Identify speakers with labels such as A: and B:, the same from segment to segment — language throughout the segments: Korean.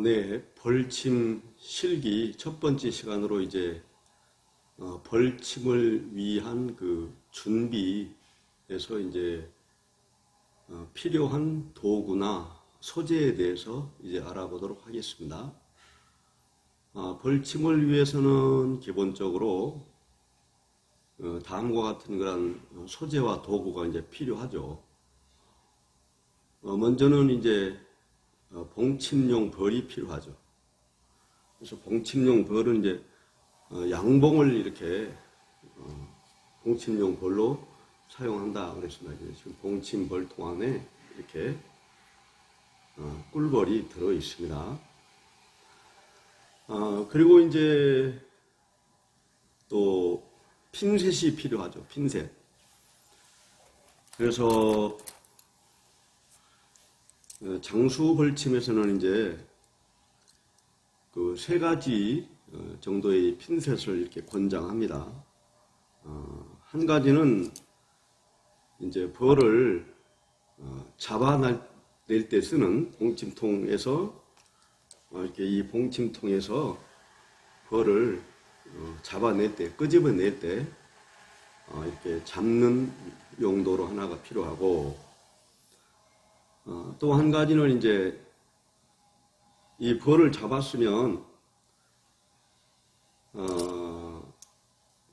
A: 네, 벌침 실기 첫 번째 시간으로 이제 벌침을 위한 그 준비에서 이제 필요한 도구나 소재에 대해서 이제 알아보도록 하겠습니다. 벌침을 위해서는 기본적으로 다음과 같은 그런 소재와 도구가 이제 필요하죠. 먼저는 이제 봉침용 벌이 필요하죠. 그래서 봉침용 벌은 이제 양봉을 이렇게 봉침용 벌로 사용한다 그랬습니다. 지금 봉침 벌통 안에 이렇게 꿀벌이 들어 있습니다. 그리고 이제 또 핀셋이 필요하죠. 핀셋. 그래서 장수 벌침에서는 이제 그 세 가지 정도의 핀셋을 이렇게 권장합니다. 한 가지는 이제 벌을 잡아낼 때 쓰는 봉침통에서 이렇게 이 봉침통에서 벌을 잡아낼 때, 끄집어낼 때 이렇게 잡는 용도로 하나가 필요하고, 또 한 가지는 이제 이 벌을 잡았으면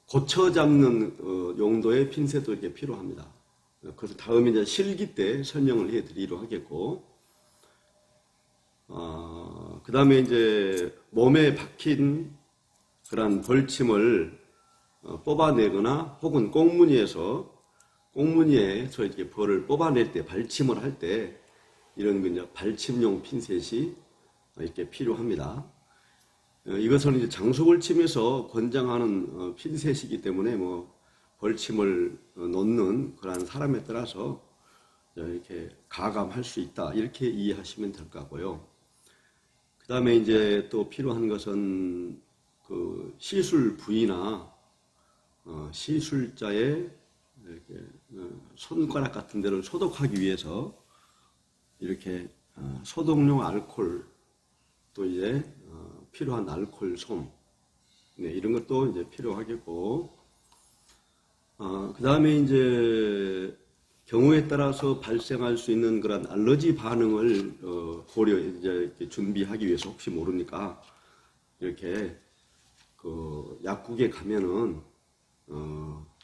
A: 고쳐 잡는 용도의 핀셋도 이렇게 필요합니다. 그래서 다음에 이제 실기 때 설명을 해드리도록 하겠고, 그 다음에 이제 몸에 박힌 그런 벌침을 뽑아내거나 혹은 꽁무니에서 이렇게 벌을 뽑아낼 때, 발침을 할 때 이런 이제 발침용 핀셋이 이렇게 필요합니다. 이것은 이제 장수벌침에서 권장하는 핀셋이기 때문에 뭐 벌침을 놓는 그러한 사람에 따라서 이렇게 가감할 수 있다, 이렇게 이해하시면 될 것 같고요. 그 다음에 이제 또 필요한 것은 그 시술 부위나 시술자의 이렇게 손가락 같은 데를 소독하기 위해서 이렇게 소독용 알코올, 또 이제 필요한 알코올 솜, 네, 이런 것도 이제 필요하겠고, 그 다음에 이제 경우에 따라서 발생할 수 있는 그런 알러지 반응을 고려 이제 이렇게 준비하기 위해서, 혹시 모르니까 이렇게 그 약국에 가면은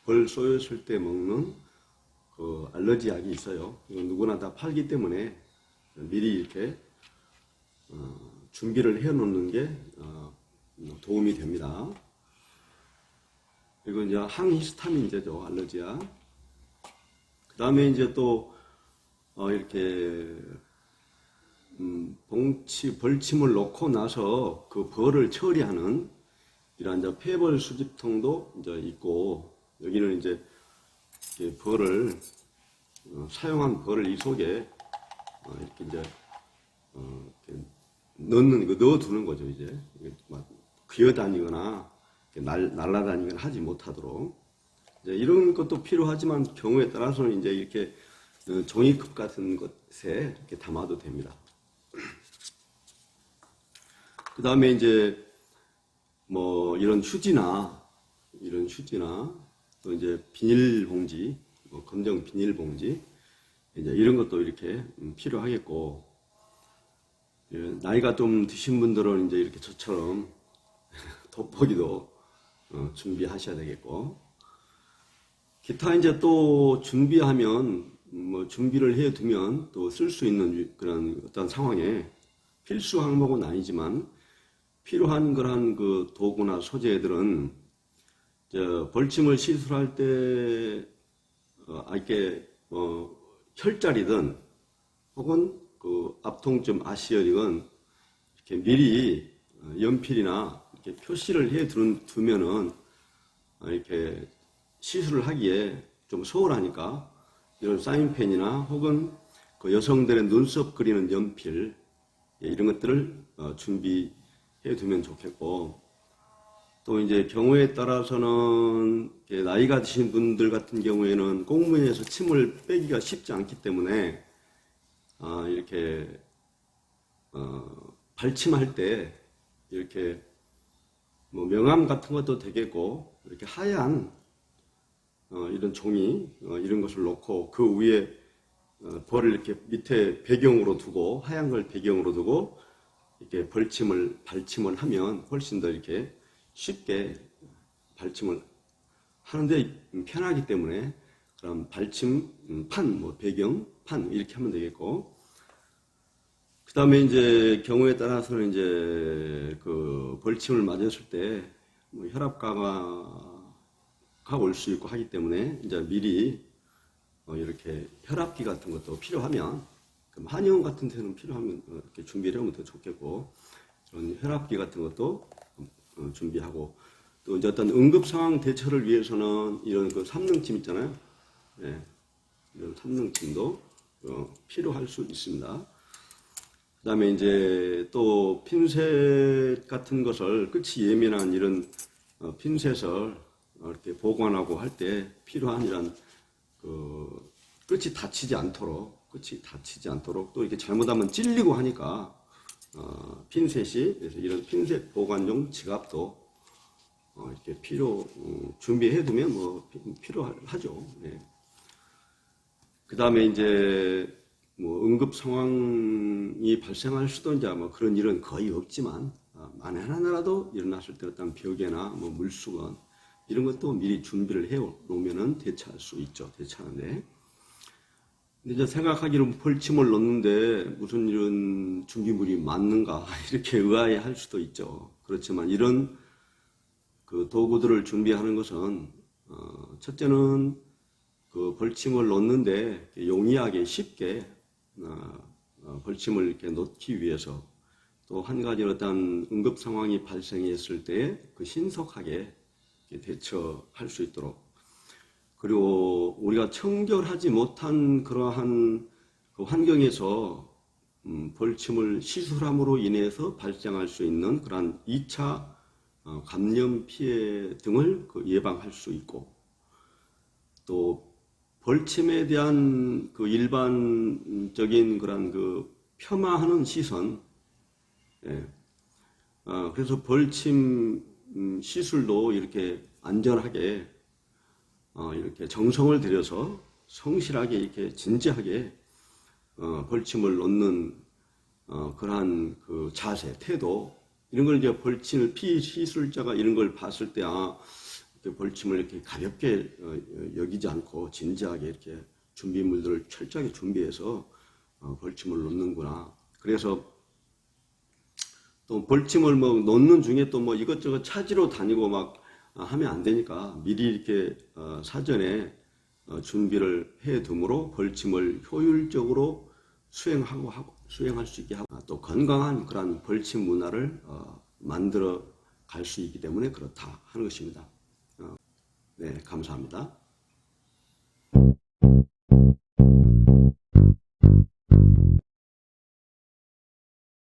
A: 벌 쏘였을 때 먹는 그 알러지 약이 있어요. 이건 누구나 다 팔기 때문에 미리 이렇게 준비를 해 놓는 게 도움이 됩니다. 그리고 이제 항히스타민제죠, 알러지약. 그 다음에 이제 또 이렇게 벌침을 놓고 나서 그 벌을 처리하는 이런 이제 폐벌 수집통도 이제 있고, 여기는 이제 벌을 사용한 벌을 이 속에 이렇게 이제 이렇게 넣어두는 거죠. 이제 막 기어다니거나 날아다니거나 하지 못하도록, 이제 이런 것도 필요하지만 경우에 따라서는 이제 이렇게 종이컵 같은 것에 이렇게 담아도 됩니다. 그 다음에 이제 뭐 이런 휴지나 또 이제 비닐봉지, 검정 비닐봉지, 이제 이런 것도 이렇게 필요하겠고, 나이가 좀 드신 분들은 이제 이렇게 저처럼 돋보기도 준비하셔야 되겠고, 기타 이제 또 준비하면 뭐 준비를 해두면 또 쓸 수 있는 그런 어떤 상황에 필수 항목은 아니지만 필요한 그런 그 도구나 소재들은 벌침을 시술할 때 이렇게 혈자리든 혹은 그 앞통점 아시열이건 이렇게 미리 연필이나 이렇게 표시를 해 두면은 이렇게 시술을 하기에 좀 소홀하니까 이런 사인펜이나 혹은 그 여성들의 눈썹 그리는 연필, 이런 것들을 준비해 두면 좋겠고, 또 이제 경우에 따라서는 나이가 드신 분들 같은 경우에는 꽁무니에서 침을 빼기가 쉽지 않기 때문에 이렇게 발침할 때 이렇게 뭐 명암 같은 것도 되겠고 이렇게 하얀 이런 종이 이런 것을 놓고 그 위에 벌을 이렇게 밑에 배경으로 두고 하얀 걸 배경으로 두고 이렇게 발침을 하면 훨씬 더 이렇게 쉽게 발침을 하는데 편하기 때문에 그럼 발침 판, 뭐 배경 판 이렇게 하면 되겠고, 그 다음에 이제 경우에 따라서는 이제 그 벌침을 맞았을 때 뭐 혈압 강화가 올 수 있고 하기 때문에 이제 미리 이렇게 혈압기 같은 것도 필요하면, 그럼 한의원 같은 데는 필요하면 이렇게 준비를 하면 더 좋겠고, 그런 혈압기 같은 것도 준비하고, 또 이제 어떤 응급 상황 대처를 위해서는 이런 그 삼능침 있잖아요. 네, 이런 삼능침도 필요할 수 있습니다. 그 다음에 이제 또 핀셋 같은 것을 끝이 예민한 이런 핀셋을 이렇게 보관하고 할 때 필요한 이런 그 끝이 다치지 않도록 또 이렇게 잘못하면 찔리고 하니까 핀셋이, 그래서 이런 핀셋 보관용 지갑도 이렇게 준비해 두면 뭐 필요하죠. 네. 그 다음에 이제 뭐 응급 상황이 발생할 수도 이제 뭐 그런 일은 거의 없지만 만에 하나라도 일어났을 때 어떤 벽에나 뭐 물수건 이런 것도 미리 준비를 해 놓으면은 대처할 수 있죠. 대처하는데. 근데 이제 생각하기로는 벌침을 놓는데 무슨 이런 준비물이 맞는가 이렇게 의아해할 수도 있죠. 그렇지만 이런 그 도구들을 준비하는 것은 첫째는 그 벌침을 놓는데 용이하게 쉽게 벌침을 이렇게 놓기 위해서, 또 한 가지 어떤 응급 상황이 발생했을 때 그 신속하게 대처할 수 있도록, 그리고 우리가 청결하지 못한 그러한 그 환경에서 벌침을 시술함으로 인해서 발생할 수 있는 그러한 2차 감염 피해 등을 예방할 수 있고, 또 벌침에 대한 그 일반적인 그런 그 폄하하는 시선, 예. 그래서 벌침 시술도 이렇게 안전하게 이렇게 정성을 들여서 성실하게 이렇게 진지하게 벌침을 놓는 그러한 그 자세, 태도, 이런 걸 이제 벌침을 피시술자가 이런 걸 봤을 때 이렇게 벌침을 이렇게 가볍게 여기지 않고 진지하게 이렇게 준비물들을 철저하게 준비해서 벌침을 놓는구나. 그래서 또 벌침을 뭐 놓는 중에 또 뭐 이것저것 찾으러 다니고 막 하면 안 되니까 미리 이렇게 사전에 준비를 해 두므로 벌침을 효율적으로 수행할 수 있게 하고, 또 건강한 그런 벌침 문화를 만들어 갈 수 있기 때문에 그렇다 하는 것입니다. 네, 감사합니다.